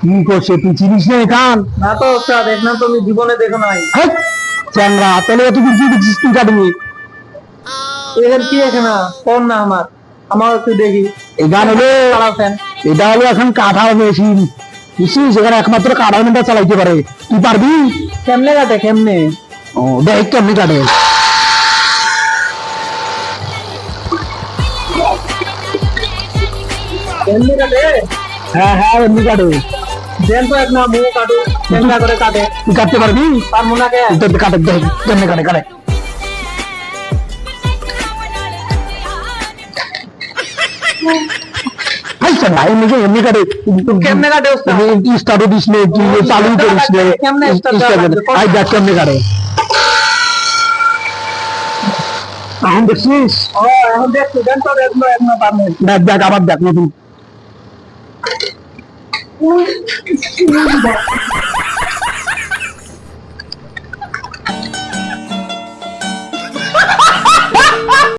কি করছে তুই চিনিস না এখান? না তো ওস্তাদ, দেখলাম তুমি জীবনে দেখো নাই। চ্যাংরা তাহলে তুই কি দেখছিস তুই কাটবি? এদের কি এখানে কোন না আমার একটু দেখি। এই গান হলো চালাচ্ছেন, এটা হলো এখন কাঠাও মেশিন, বুঝছিস? এখানে একমাত্র কাঠাও মেশিনটা চালাইতে পারে। তুই পারবি? কেমনে কাটে কেমনে? ও দেখ কেমনি কাটে। কেমনে কাটে? হ্যাঁ হ্যাঁ এমনি কাটে। দেন তো এক না মুখ কাটু কেমনে করে কাটে। তুই কাটতে পারবি? পারবো না কে? কাটে দেখ কেমনি কাটে কাটে। এমনি কাটে। কেমনে কাটে ওস্তাদ? স্টার্টও দিস নে, তুই চালু করিস নে। কেমনে start দেওয়া লাগবে? আই দেখ কেমনি কাটে। এখন দেখছিস? ও এখন দেখছি, দেন তো দেখলো এক না পারবেন। দেখ দেখ আবার দেখ নতুন।